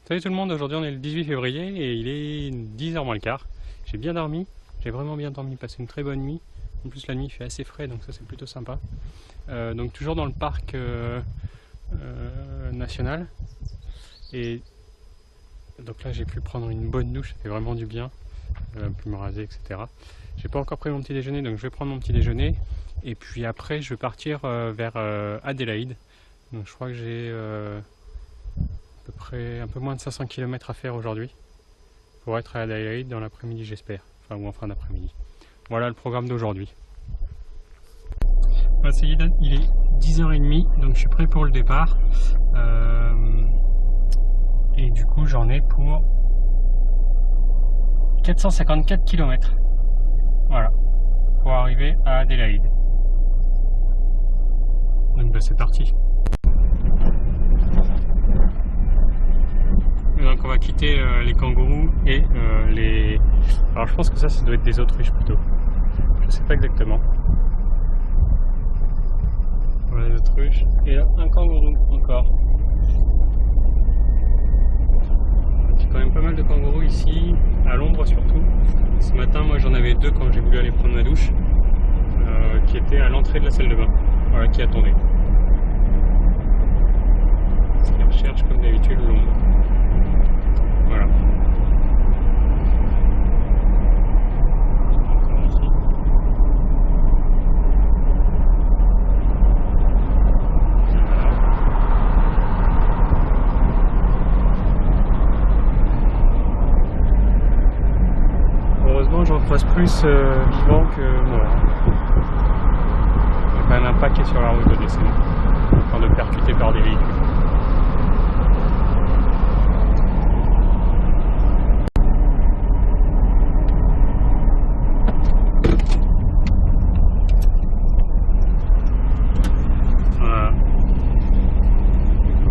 Salut tout le monde, aujourd'hui on est le 18 février et il est 10h moins le quart. J'ai bien dormi, j'ai vraiment bien dormi, passé une très bonne nuit. En plus la nuit il fait assez frais donc ça c'est plutôt sympa. Donc toujours dans le parc national. Et donc là j'ai pu prendre une bonne douche, ça fait vraiment du bien. Pu me raser, etc. J'ai pas encore pris mon petit déjeuner donc je vais prendre mon petit déjeuner. Et puis après je vais partir vers Adélaïde. Donc je crois que j'ai à peu près un peu moins de 500 km à faire aujourd'hui pour être à Adélaïde dans l'après-midi j'espère, enfin ou en fin d'après-midi. Voilà le programme d'aujourd'hui. Voilà, il est 10h30 donc je suis prêt pour le départ et du coup j'en ai pour 454 km. Voilà, pour arriver à Adélaïde. Donc bah, c'est parti. Donc on va quitter les kangourous et les... Alors je pense que ça doit être des autruches plutôt. Je sais pas exactement. Voilà les autruches. Et là un kangourou encore. Donc, il y a quand même pas mal de kangourous ici, à l'ombre surtout. Ce matin moi j'en avais deux quand j'ai voulu aller prendre ma douche. Qui étaient à l'entrée de la salle de bain. Voilà, qui attendaient. Parce qu'ils recherchent comme d'habitude l'ombre. Voilà. Heureusement, j'en croise plus vivants que morts. Il y a quand même un paquet sur la route de décès, enfin de percuter par des véhicules.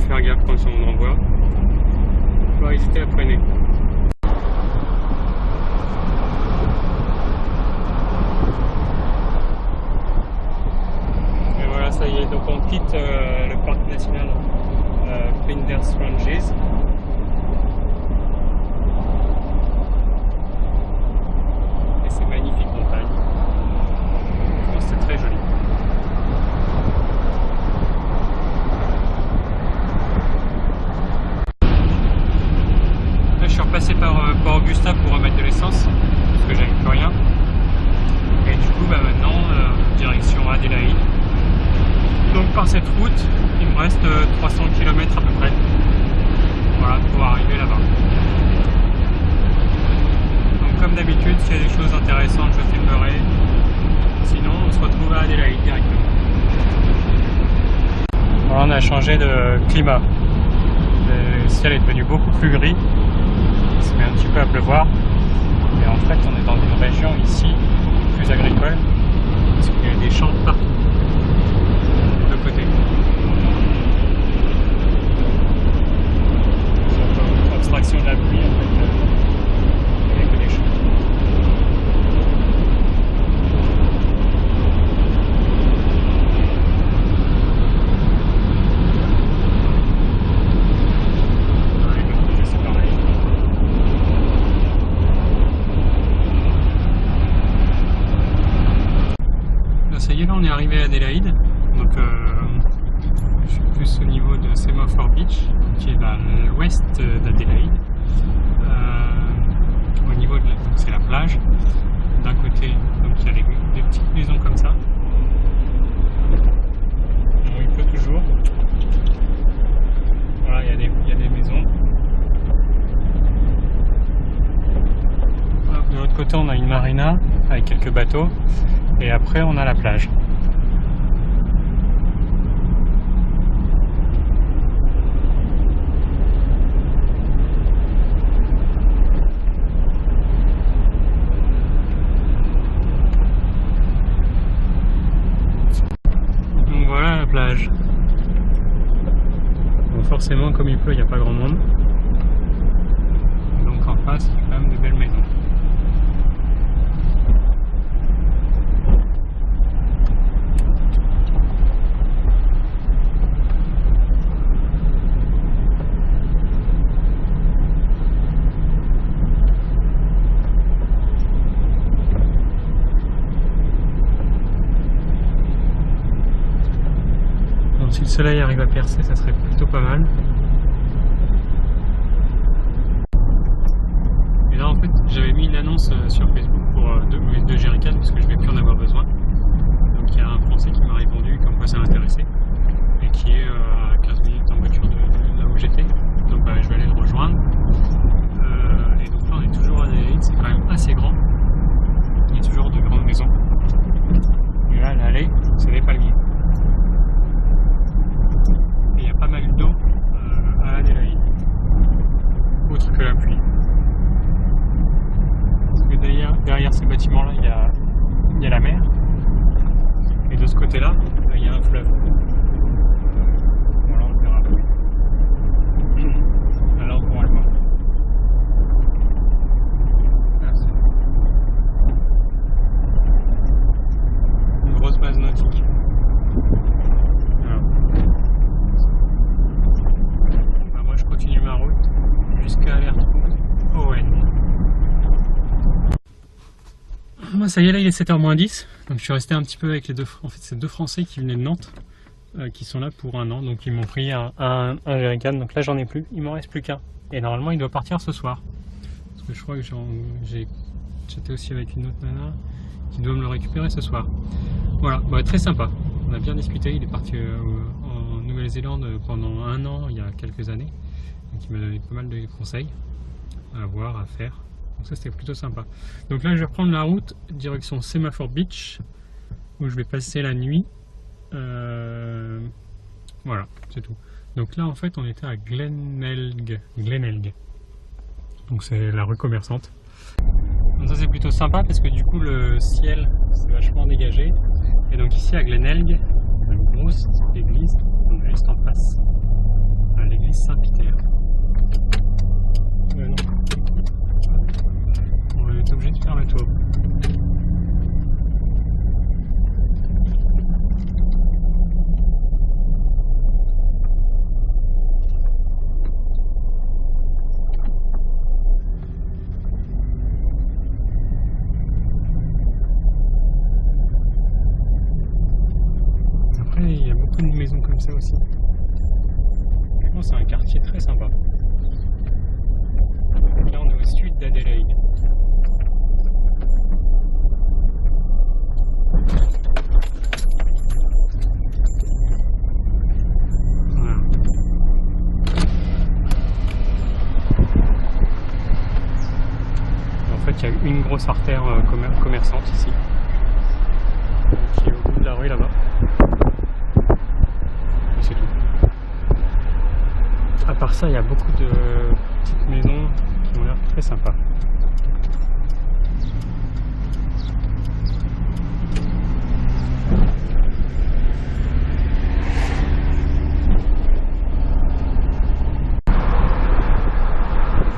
Faire gaffe quand on en voit. Faut pas hésiter à freiner. Et voilà, ça y est, donc on quitte le parc national Flinders Ranges. Et c'est magnifique montagne. Je pense que c'est très joli. Je suis repassé par Port Augusta pour remettre de l'essence parce que j'avais plus rien et du coup bah maintenant direction Adélaïde. Donc par cette route il me reste 300 km à peu près, voilà, pour arriver là-bas. Donc comme d'habitude s'il y a des choses intéressantes je filmerai, sinon on se retrouve à Adélaïde directement. Voilà, on a changé de climat, le ciel est devenu beaucoup plus gris. Il se met un petit peu à pleuvoir et en fait on est dans une région ici plus agricole parce qu'il y a des champs partout des deux côtés. Sur abstraction de la pluie en fait, il n'y a que des champs. Ça y est, là on est arrivé à Adélaïde, donc je suis plus au niveau de Semaphore Beach, qui est à l'ouest d'Adélaïde. Au niveau de c'est la plage. D'un côté, donc il y a des petites maisons comme ça. Bon, il pleut toujours. Voilà, il y a des maisons. De l'autre côté, on a une marina avec quelques bateaux. Et après on a la plage. Donc voilà la plage. Donc forcément comme il pleut il n'y a pas grand monde. Donc en face il y a quand même de belles maisons. soleil arrive à percer, ça serait plutôt pas mal. Et là en fait j'avais mis une annonce sur Facebook pour deux jerrycans parce que je vais plus en avoir besoin. Donc il y a un Français qui m'a répondu comme quoi ça m'intéressait et qui est à 15 minutes en voiture de là où j'étais. Donc je vais aller le rejoindre. Et donc là on est toujours à Adélaïde, c'est quand même assez grand. Il y a toujours de grandes maisons. Et là l'allée c'est des palmiers. Et il y a pas mal d'eau à Adélaïde. Autre que la pluie. Parce que derrière ces bâtiments là il y a la mer. Et de ce côté là, il y a un fleuve. Voilà, on le verra plus. Alors on pourra le voir. Une grosse base nautique. Voilà. Moi je continue ma route jusqu'à Alertrouze, Owen. Moi ça y est, là il est 7h-10, donc je suis resté un petit peu avec les deux, en fait c'est deux Français qui venaient de Nantes, qui sont là pour un an, donc ils m'ont pris un jerrycan, donc là j'en ai plus, il m'en reste plus qu'un, et normalement il doit partir ce soir, parce que je crois que j'ai chatté aussi avec une autre nana qui doit me le récupérer ce soir. Voilà, très sympa, on a bien discuté, il est parti en Nouvelle-Zélande pendant un an il y a quelques années, donc il m'a donné pas mal de conseils à voir, à faire. Donc ça c'était plutôt sympa. Donc là je vais reprendre la route direction Semaphore Beach où je vais passer la nuit. Voilà, c'est tout. Donc là en fait on était à Glenelg. Donc c'est la rue commerçante. Donc ça c'est plutôt sympa parce que du coup le ciel c'est vachement dégagé. Et donc ici à Glenelg, il y a une grosse église, donc juste en face, l'église Saint-Peter. On est obligé de faire le tour. Après, il y a beaucoup de maisons comme ça aussi. Franchement, c'est un quartier très sympa. Là, on est au sud d'Adélaïde. Voilà. En fait, il y a une grosse artère commerçante ici, qui est au bout de la rue là-bas. Et c'est tout. À part ça, il y a beaucoup de petites maisons qui ont l'air très sympas.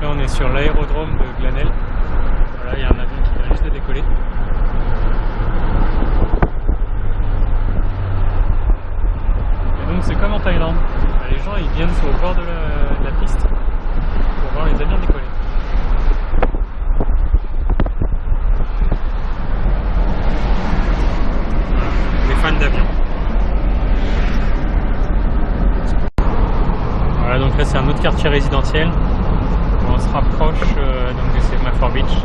Là, on est sur l'aérodrome de Glenelg. Voilà, il y a un avion qui vient juste de décoller. Et donc, c'est comme en Thaïlande. Les gens ils viennent sur le bord de la piste pour voir les avions décoller. Voilà, les fans d'avions. Voilà, donc là c'est un autre quartier résidentiel. On se rapproche donc de Semaphore Beach.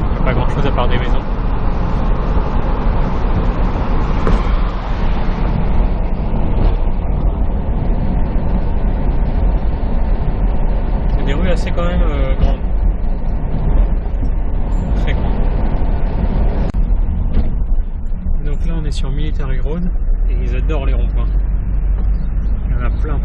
Il n'y a pas grand chose à part des maisons. Des rues assez quand même grandes. Très grandes. Donc là on est sur Military Road et ils adorent les ronds-points. Il y en a plein.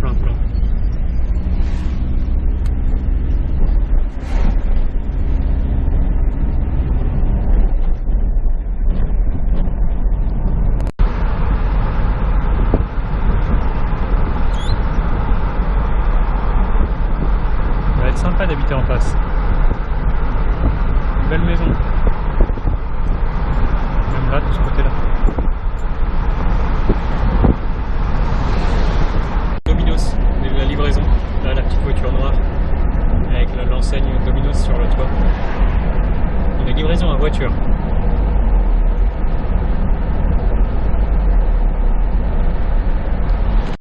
Sympa d'habiter en face. Une belle maison. Même là, de ce côté-là. Domino's, la livraison. Là, la petite voiture noire. Avec l'enseigne Domino's sur le toit. Une livraison à voiture.